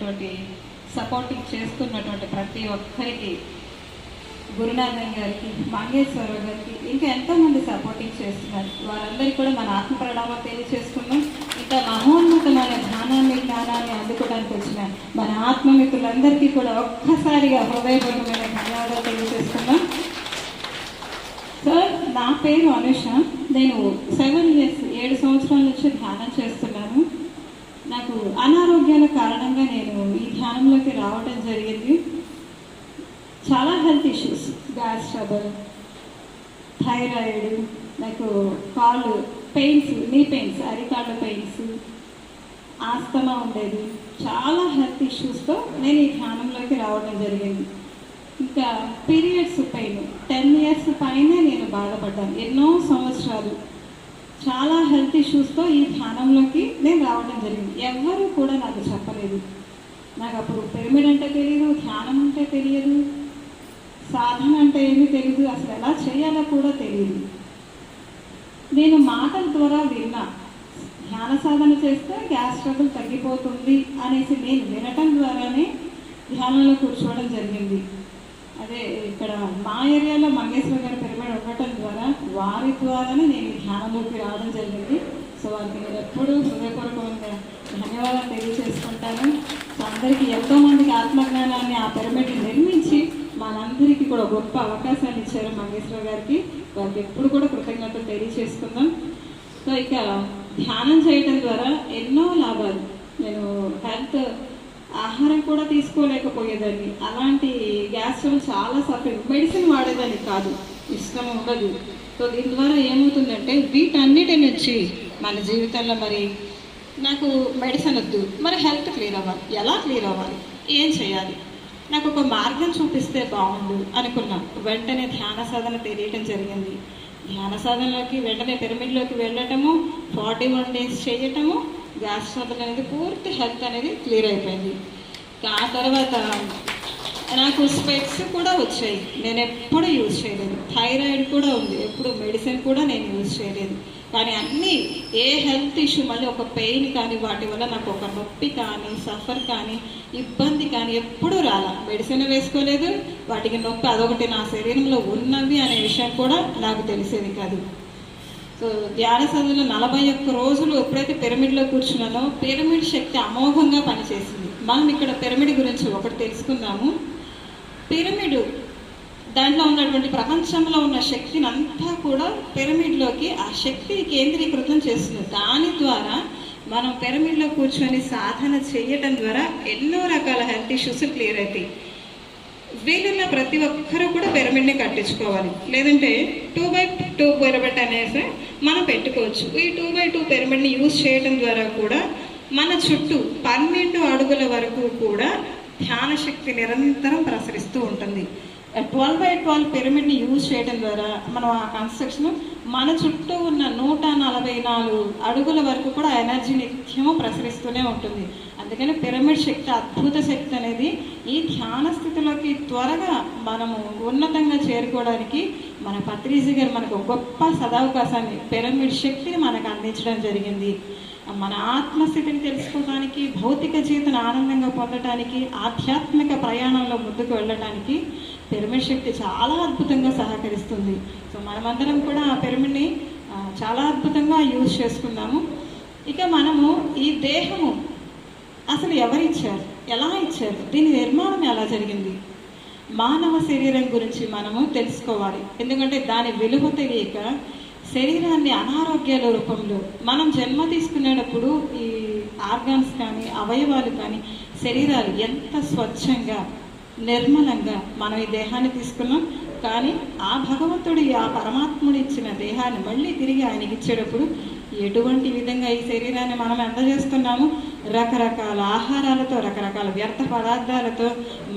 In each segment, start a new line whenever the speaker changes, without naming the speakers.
చేస్తున్నటువంటి సపోర్టింగ్ చేస్తున్నటువంటి ప్రతి ఒక్కరికి, గురునాథన్ గారికి, మంగేశ్వరరావు గారికి, ఇంకా ఎంతోమంది సపోర్టింగ్ చేస్తున్నారు. వారందరికీ కూడా మన ఆత్మ ప్రణామాలు తెలియజేసుకున్నాం. ఇంకా మహోన్నతమైన జ్ఞానాన్ని అందుకోవడానికి వచ్చిన మన ఆత్మమిత్రులందరికీ కూడా ఒక్కసారిగా హృదయపూర్వకమైన ధన్యవాదాలు తెలియజేస్తున్నాం. సార్, నా పేరు అనుష. నేను 7 years 7 సంవత్సరాల నుంచి ధ్యానం చేస్తున్నాను. నాకు అనారోగ్యాల కారణంగా నేను ఈ ధ్యానంలోకి రావడం జరిగింది. చాలా health issues, gas trouble, thyroid, నాకు కాళ్ళు పెయిన్స్, నీ పెయిన్స్, అరికాళ్ళ పెయిన్స్, ఆస్తమా ఉండేది. చాలా హెల్త్ ఇష్యూస్తో నేను ఈ ధ్యానంలోకి రావడం జరిగింది. ఇంకా పీరియడ్స్ పెయిన్ 10 years పైనే నేను బాధపడ్డాను. ఎన్నో సంవత్సరాలు చాలా హెల్త్ ఇష్యూస్తో ఈ ధ్యానంలోకి నేను రావడం జరిగింది. ఎవ్వరూ కూడా నాకు చెప్పలేదు. నాకు అప్పుడు పిరమిడ్ అంటే తెలియదు, ధ్యానం అంటే తెలియదు, సాధన అంటే ఏమీ తెలియదు, అసలు ఎలా చేయాలో కూడా తెలియదు. నేను మాటల ద్వారా విన్నా, ధ్యాన సాధన చేస్తే గ్యాస్ ట్రబుల్ తగ్గిపోతుంది అనేసి నేను వినటం ద్వారానే ధ్యానంలో కూర్చోవడం జరిగింది. అదే ఇక్కడ మా ఏరియాలో మంగేశ్వర గారి పిరమిడ్ ఉండటం ద్వారా వారి ద్వారానే నేను ధ్యానంలోకి రావడం జరిగింది. సో వారికి నేను ఎప్పుడూ హృదయపూర్వకంగా ధన్యవాదాలు తెలియజేసుకుంటాను. సో అందరికీ ఎంతోమందికి ఆత్మజ్ఞానాన్ని ఆ పిరమిడ్ని నిర్మించి మనందరికీ కూడా గొప్ప అవకాశాన్ని ఇచ్చారు మంగేశ్వర గారికి. వారికి ఎప్పుడు కూడా కృతజ్ఞతలు తెలియజేసుకుందాం. సో ఇక ధ్యానం చేయడం ద్వారా ఎన్నో లాభాలు. నేను హెల్త్ ఆహారం కూడా తీసుకోలేకపోయేదాన్ని. అలాంటి గ్యాస్ ట్రబుల్ చాలా సఫరింగ్. మెడిసిన్ వాడేదాన్ని కాదు, ఇష్టం ఉండదు. సో దీని ద్వారా ఏమవుతుందంటే వీటన్నిటి నుంచి మన జీవితంలో మరి నాకు మెడిసిన్ వద్దు, మరి హెల్త్ క్లియర్ అవ్వాలి. ఎలా క్లియర్ అవ్వాలి, ఏం చేయాలి, నాకు ఒక మార్గం చూపిస్తే బాగుండు అనుకున్నా. వెంటనే ధ్యాన సాధన తెలియటం జరిగింది. ధ్యాన సాధనలోకి వెంటనే పిరమిడ్లోకి వెళ్ళటము, 41 days చేయటము, గ్యాస్ ట్రబుల్ అనేది పూర్తి హెల్త్ అనేది క్లియర్ అయిపోయింది. ఆ తర్వాత నాకు స్పెక్స్ కూడా వచ్చాయి. నేను ఎప్పుడు యూజ్ చేయలేదు. థైరాయిడ్ కూడా ఉంది, ఎప్పుడు మెడిసిన్ కూడా నేను యూజ్ చేయలేదు. కానీ అన్నీ ఏ హెల్త్ ఇష్యూ, మళ్ళీ ఒక పెయిన్ కానీ వాటి వల్ల నాకు ఒక నొప్పి కానీ సఫర్ కానీ ఇబ్బంది కానీ ఎప్పుడూ రాలా. మెడిసిన్ వేసుకోలేదు, వాటికి నొప్పి అదొకటి నా శరీరంలో ఉన్నవి అనే విషయం కూడా నాకు తెలిసేది కాదు. సో ధ్యాన సాధనలో 41 రోజులు ఎప్పుడైతే పిరమిడ్లో కూర్చున్నానో పిరమిడ్ శక్తి అమోఘంగా పనిచేసింది. మనం ఇక్కడ పిరమిడ్ గురించి ఒకటి తెలుసుకుందాము. పిరమిడ్ దాంట్లో ఉన్నటువంటి ప్రపంచంలో ఉన్న శక్తిని అంతా కూడా పిరమిడ్లోకి ఆ శక్తిని కేంద్రీకృతం చేస్తుంది. దాని ద్వారా మనం పిరమిడ్లో కూర్చొని సాధన చేయటం ద్వారా ఎన్నో రకాల హెల్త్ ఇష్యూస్ క్లియర్ అవుతాయి. వీళ్ళలో ప్రతి ఒక్కరూ కూడా పిరమిడ్ని కట్టించుకోవాలి. లేదంటే 2x2 పిరమిడ్ అనేసి మనం పెట్టుకోవచ్చు. ఈ 2x2 పిరమిడ్ని యూజ్ చేయడం ద్వారా కూడా మన చుట్టూ 12 అడుగుల వరకు కూడా ధ్యాన శక్తి నిరంతరం ప్రసరిస్తూ ఉంటుంది. 12x12 పిరమిడ్ని యూజ్ చేయడం ద్వారా మనం ఆ కన్స్ట్రక్షన్ మన చుట్టూ ఉన్న 144 అడుగుల వరకు కూడా ఎనర్జీ నిత్యము ప్రసరిస్తూనే ఉంటుంది. అందుకని పిరమిడ్ శక్తి, అద్భుత శక్తి అనేది ఈ ధ్యాన స్థితిలోకి త్వరగా మనము ఉన్నతంగా చేరుకోవడానికి మన పత్రిజీ గారు మనకు గొప్ప సదవకాశాన్ని, పిరమిడ్ శక్తిని మనకు అందించడం జరిగింది. మన ఆత్మస్థితిని తెలుసుకోవడానికి, భౌతిక జీవితాన్ని ఆనందంగా పొందడానికి, ఆధ్యాత్మిక ప్రయాణంలో ముందుకు వెళ్ళడానికి పిరమిడ్ శక్తి చాలా అద్భుతంగా సహకరిస్తుంది. సో మనమందరం కూడా ఆ పిరమిడ్ని చాలా అద్భుతంగా యూజ్ చేసుకున్నాము. ఇక మనము ఈ దేహము అసలు ఎవరిచ్చారు, ఎలా ఇచ్చారు, దీని నిర్మాణం ఎలా జరిగింది, మానవ శరీరం గురించి మనము తెలుసుకోవాలి. ఎందుకంటే దాని విలువ తెలియక శరీరాన్ని అనారోగ్యాల రూపంలో మనం జన్మ తీసుకునేటప్పుడు ఈ ఆర్గాన్స్ కానీ అవయవాలు కానీ శరీరాలు ఎంత స్వచ్ఛంగా నిర్మలంగా మనం ఈ దేహాన్ని తీసుకున్నాం. కానీ ఆ భగవంతుడు, ఆ పరమాత్ముడు ఇచ్చిన దేహాన్ని మళ్ళీ తిరిగి ఆయనకి ఇచ్చేటప్పుడు ఎటువంటి విధంగా ఈ శరీరాన్ని మనం అందజేస్తున్నాము, రకరకాల ఆహారాలతో, రకరకాల వ్యర్థ పదార్థాలతో,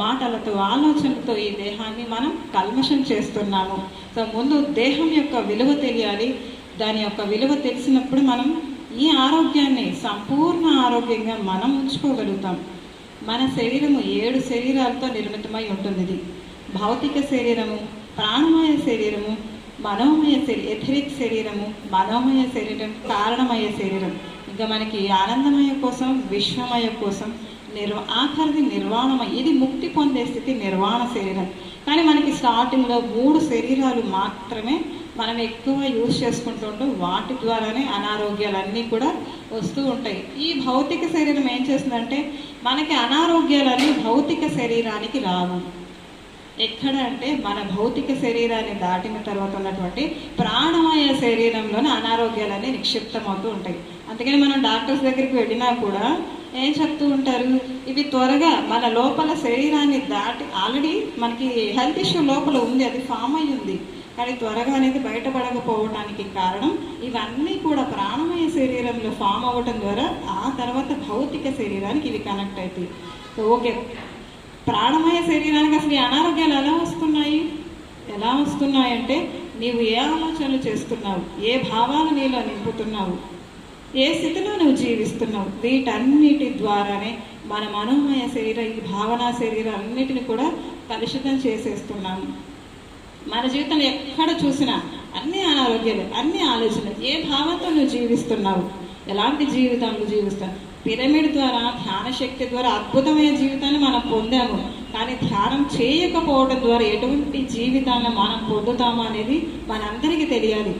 మాటలతో, ఆలోచనలతో ఈ దేహాన్ని మనం కల్మషం చేస్తున్నాము. సో ముందు దేహం యొక్క విలువ తెలియాలి. దాని యొక్క విలువ తెలిసినప్పుడు మనం ఈ ఆరోగ్యాన్ని సంపూర్ణ ఆరోగ్యంగా మనం ఉంచుకోగలుగుతాం. మన శరీరము 7 శరీరాలతో నిర్మితమై ఉంటుంది. ఇది భౌతిక శరీరము, ప్రాణమయ శరీరము, మనోమయ ఎథరిక్ శరీరము, మనోమయ శరీరం, కారణమయ శరీరం. ఇంకా మనకి ఆనందమయ కోసం, విశ్వమయ కోసం, ఆఖరిది నిర్వాణం. ఇది ముక్తి పొందే స్థితి నిర్వాణ శరీరం. కానీ మనకి స్టార్టింగ్లో 3 శరీరాలు మాత్రమే మనం ఎక్కువ యూజ్ చేసుకుంటుంటాం. వాటి ద్వారానే అనారోగ్యాలన్నీ కూడా వస్తూ ఉంటాయి. ఈ భౌతిక శరీరం ఏం చేస్తుందంటే మనకి అనారోగ్యాలన్నీ భౌతిక శరీరానికి రావు. ఎక్కడ అంటే మన భౌతిక శరీరాన్ని దాటిన తర్వాత ఉన్నటువంటి ప్రాణమయ శరీరంలోనే అనారోగ్యాలన్నీ నిక్షిప్తమవుతూ ఉంటాయి. అందుకని మనం డాక్టర్స్ దగ్గరికి వెళ్ళినా కూడా ఏం చెప్తూ ఉంటారు, ఇవి త్వరగా మన లోపల శరీరాన్ని దాటి ఆల్రెడీ మనకి హెల్త్ ఇష్యూ లోపల ఉంది, అది ఫామ్ అయ్యి ఉంది, కానీ త్వరగా అనేది బయటపడకపోవడానికి కారణం ఇవన్నీ కూడా ప్రాణమయ శరీరంలో ఫామ్ అవ్వటం ద్వారా ఆ తర్వాత భౌతిక శరీరానికి ఇవి కనెక్ట్ అవుతాయి. ఓకే, ప్రాణమయ శరీరానికి అసలు ఈ అనారోగ్యాలు ఎలా వస్తున్నాయంటే నీవు ఏ ఆలోచనలు చేస్తున్నావు, ఏ భావాలు నీలో నింపుతున్నావు, ఏ స్థితిలో నువ్వు జీవిస్తున్నావు, వీటన్నిటి ద్వారానే మన మనోమయ శరీరం, ఈ భావనా శరీరం అన్నిటిని కూడా కలుషితం చేసేస్తున్నాము. మన జీవితంలో ఎక్కడ చూసినా అన్ని అనారోగ్యాలు, అన్ని ఆలోచనలు. ఏ భావంతో నువ్వు జీవిస్తున్నావు, ఎలాంటి జీవితాలు జీవిస్తావు? పిరమిడ్ ద్వారా, ధ్యాన శక్తి ద్వారా అద్భుతమైన జీవితాన్ని మనం పొందాము. కానీ ధ్యానం చేయకపోవడం ద్వారా ఎటువంటి జీవితాన్ని మనం పొందుతాము అనేది మనందరికీ తెలియాలి.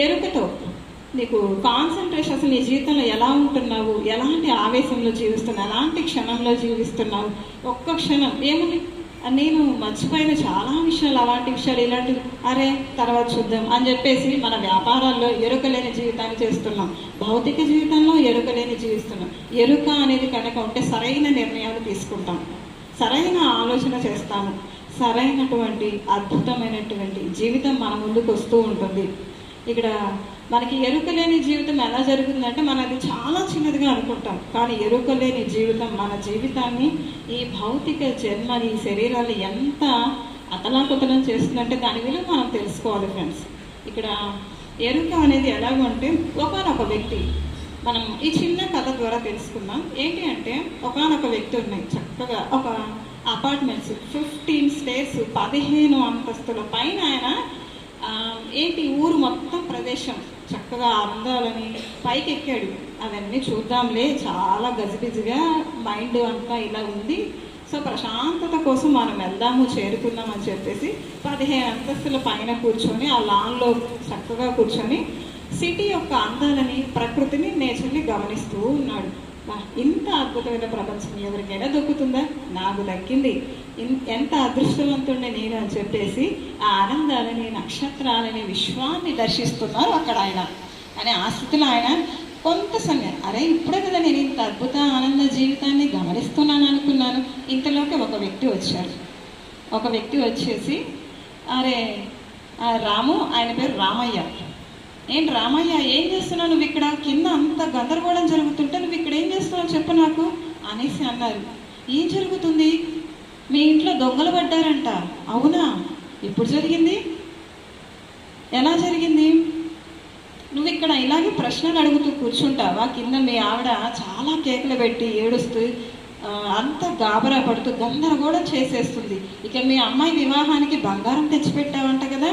ఎరుకతో నీకు కాన్సన్ట్రేషన్, అసలు నీ జీవితంలో ఎలా ఉంటున్నావు, ఎలాంటి ఆవేశంలో జీవిస్తున్నావు, ఎలాంటి క్షణంలో జీవిస్తున్నావు. ఒక్క క్షణం ఏముంది, నేను మర్చిపోయిన చాలా విషయాలు, అలాంటి విషయాలు, ఇలాంటి అరే తర్వాత చూద్దాం అని చెప్పేసి మన వ్యాపారాల్లో ఎరుకలేని జీవితాన్ని చేస్తున్నాం. భౌతిక జీవితంలో ఎరుకలేని జీవిస్తున్నాం. ఎరుక అనేది కనుక ఉంటే సరైన నిర్ణయాలు తీసుకుంటాం, సరైన ఆలోచన చేస్తాము, సరైనటువంటి అద్భుతమైనటువంటి జీవితం మన ముందుకు వస్తూ ఉంటుంది. ఇక్కడ మనకి ఎరుకలేని జీవితం ఎలా జరుగుతుందంటే మనది చాలా చిన్నదిగా అనుకుంటాం, కానీ ఎరుకలేని జీవితం మన జీవితాన్ని, ఈ భౌతిక జన్మని, ఈ శరీరాన్ని ఎంత అతలాకుతలం చేస్తుందంటే దాని విలువ మనం తెలుసుకోవాలి ఫ్రెండ్స్. ఇక్కడ ఎరుక అనేది ఎలాగంటే ఒకానొక వ్యక్తి, మనం ఈ చిన్న కథ ద్వారా తెలుసుకుందాం. ఏంటి అంటే ఒకానొక వ్యక్తి ఉన్నాయి, చక్కగా ఒక అపార్ట్మెంట్స్ 15 స్టేర్స్ 15 అంతస్తుల పైన ఆయన ఏంటి ఊరు మొత్తం ప్రదేశం చక్కగా అందాలని పైకి ఎక్కాడు. అవన్నీ చూద్దాంలే, చాలా గజిబిజిగా మైండ్ అంతా ఇలా ఉంది, సో ప్రశాంతత కోసం మనం వెళ్దాము, చేరుకుందాం అని చెప్పేసి 15 అంతస్తుల పైన కూర్చొని ఆ లాన్లో చక్కగా కూర్చొని సిటీ యొక్క అందాలని, ప్రకృతిని, నేచర్ని గమనిస్తూ ఉన్నాడు. ఇంత అద్భుతమైన ప్రపంచం ఎవరికైనా దొక్కుతుందా? నాకు దక్కింది, ఎంత అదృష్టవంతుండే నేను అని చెప్పేసి ఆ ఆనందాలని, నక్షత్రాలని, విశ్వాన్ని దర్శిస్తున్నారు అక్కడ ఆయన. అని ఆ స్థితిలో ఆయన కొంత సమయం, అరే ఇప్పుడే కదా నేను ఇంత అద్భుత ఆనంద జీవితాన్ని గమనిస్తున్నాను అనుకున్నాను. ఇంతలోకి ఒక వ్యక్తి వచ్చారు. ఒక వ్యక్తి వచ్చేసి, అరే రాము, ఆయన పేరు రామయ్య, ఏంటి రామయ్య ఏం చేస్తున్నావు నువ్వు ఇక్కడ? కింద అంత గందరగోళం జరుగుతుంటే నువ్వు ఇక్కడ ఏం చేస్తున్నావు చెప్పు నాకు అనేసి అన్నారు. ఏం జరుగుతుంది? మీ ఇంట్లో దొంగలు పడ్డారంట. అవునా? ఎప్పుడు జరిగింది? ఎలా జరిగింది? నువ్వు ఇక్కడ ఇలాగే ప్రశ్నలు అడుగుతూ కూర్చుంటావా? కింద మీ ఆవిడ చాలా కేకలు పెట్టి ఏడుస్తూ అంత గాబరా పడుతూ గందరగోళం చేసేస్తుంది. ఇక మీ అమ్మాయి వివాహానికి బంగారం తెచ్చిపెట్టావంట కదా,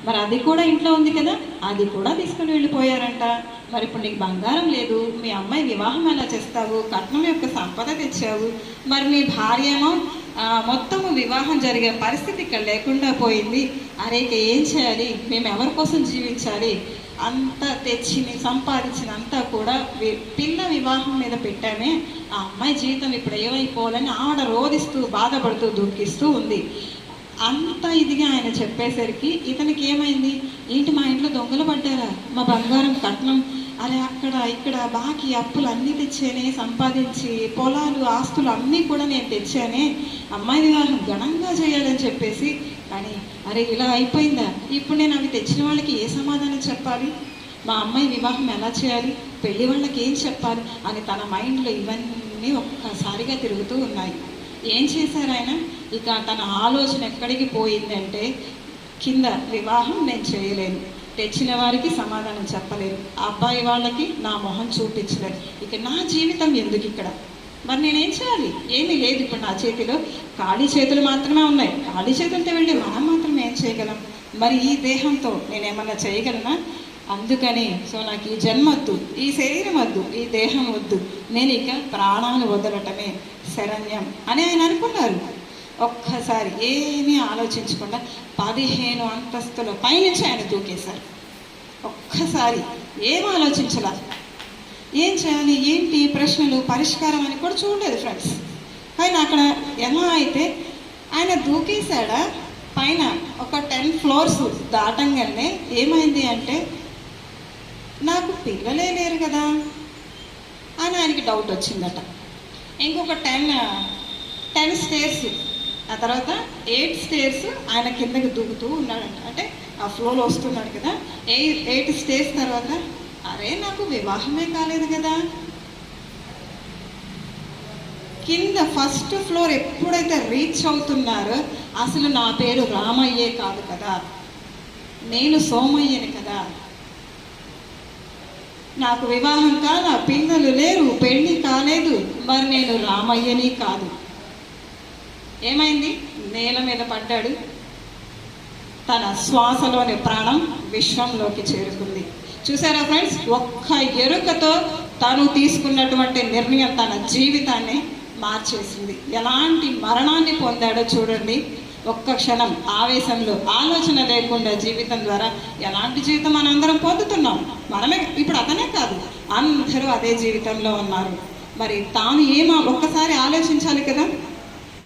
మరి అది కూడా ఇంట్లో ఉంది కదా, అది కూడా తీసుకుని వెళ్ళిపోయారంట. మరి ఇప్పుడు నీకు బంగారం లేదు, మీ అమ్మాయి వివాహం ఎలా చేస్తావు? కట్నం యొక్క సంపద తెచ్చావు, మరి మీ భార్య ఏమో మొత్తము వివాహం జరిగే పరిస్థితి ఇక్కడ లేకుండా పోయింది. అరే ఇక ఏం చేయాలి? మేము ఎవరి కోసం జీవించాలి? అంతా తెచ్చి సంపాదించినంతా కూడా పిల్ల వివాహం మీద పెట్టామే, ఆ అమ్మాయి జీవితం ఇప్పుడు ఏమైపోవాలని ఆవిడ రోధిస్తూ బాధపడుతూ దుఃఖిస్తూ ఉంది. అంత ఇదిగా ఆయన చెప్పేసరికి ఇతనికి ఏమైంది, ఏంటి మా ఇంట్లో దొంగలు పడ్డారా, మా బంగారం కట్నం, అరే అక్కడ ఇక్కడ బాకీ అప్పులు అన్నీ తెచ్చానే, సంపాదించి పొలాలు ఆస్తులు అన్నీ కూడా నేను తెచ్చానే, అమ్మాయి వివాహం ఘనంగా చేయాలని చెప్పేసి, కానీ అరే ఇలా అయిపోయిందా, ఇప్పుడు నేను అవి తెచ్చిన వాళ్ళకి ఏ సమాధానం చెప్పాలి, మా అమ్మాయి వివాహం ఎలా చేయాలి, పెళ్లి వాళ్ళకి ఏం చెప్పాలి అని తన మైండ్లో ఇవన్నీ ఒక్కసారిగా తిరుగుతూ ఉన్నాయి. ఏం చేశారు ఆయన? ఇక తన ఆలోచన ఎక్కడికి పోయిందంటే, కింద వివాహం నేను చేయలేను, తెచ్చిన వారికి సమాధానం చెప్పలేను, అబ్బాయి వాళ్ళకి నా మొహం చూపించలేను, ఇక నా జీవితం ఎందుకు ఇక్కడ, మరి నేనేం చేయాలి? ఏమీ లేదు, ఇప్పుడు నా చేతిలో ఖాళీ చేతులు మాత్రమే ఉన్నాయి, ఖాళీ చేతులతో వెళ్ళి మనం మాత్రం ఏం చేయగలం, మరి ఈ దేహంతో నేనేమన్నా చేయగలనా?
అందుకని సో నాకు ఈ జన్మ వద్దు, ఈ శరీరం వద్దు, ఈ దేహం వద్దు, నేను ఇక ప్రాణాలు వదలటమే శరణ్యం అని ఆయన అనుకున్నారు. ఒక్కసారి ఏమీ ఆలోచించకుండా 15 అంతస్తుల పైనుంచి ఆయన దూకేశారు. ఒక్కసారి ఏం ఆలోచించలా, ఏం చేయాలి, ఏంటి ప్రశ్నలు, పరిష్కారం అని కూడా చూడలేదు ఫ్రెండ్స్. కానీ అక్కడ ఎలా అయితే ఆయన దూకేశాడా, పైన ఒక 10 ఫ్లోర్స్ దాటంగానే ఏమైంది అంటే నాకు పిల్లలే లేరు కదా అని ఆయనకి డౌట్ వచ్చిందట. ఇంకొక 10 స్టేర్స్, ఆ తర్వాత 8 స్టేర్స్ ఆయన కిందకి దూకుతూ ఉన్నాడంట. అంటే ఆ ఫ్లోలో వస్తున్నాడు కదా, 8 స్టేర్స్ తర్వాత అరే నాకు వివాహమే కాలేదు కదా. కింద ఫస్ట్ ఫ్లోర్ ఎప్పుడైతే రీచ్ అవుతున్నారో అసలు నా పేరు రామయ్యే కాదు కదా, నేను సోమయ్యని కదా, నాకు వివాహం కాల, పిల్లలు లేరు, పెళ్ళి కాలేదు, మరి నేను రామయ్యని కాదు. ఏమైంది, నేల మీద పడ్డాడు. తన శ్వాసలోని ప్రాణం విశ్వంలోకి చేరుకుంది. చూసారా ఫ్రెండ్స్, ఒక్క ఎరుకతో తను తీసుకున్నటువంటి నిర్ణయం తన జీవితాన్ని మార్చేసింది. ఎలాంటి మరణాన్ని పొందాడో చూడండి. ఒక్క క్షణం ఆవేశంలో ఆలోచన లేకుండా జీవితం ద్వారా ఎలాంటి జీవితం మనందరం పొందుతున్నాం. మనమే ఇప్పుడు, అతనే కాదు, అందరూ అదే జీవితంలో ఉన్నారు. మరి తాను ఒక్కసారి ఆలోచించాలి కదా.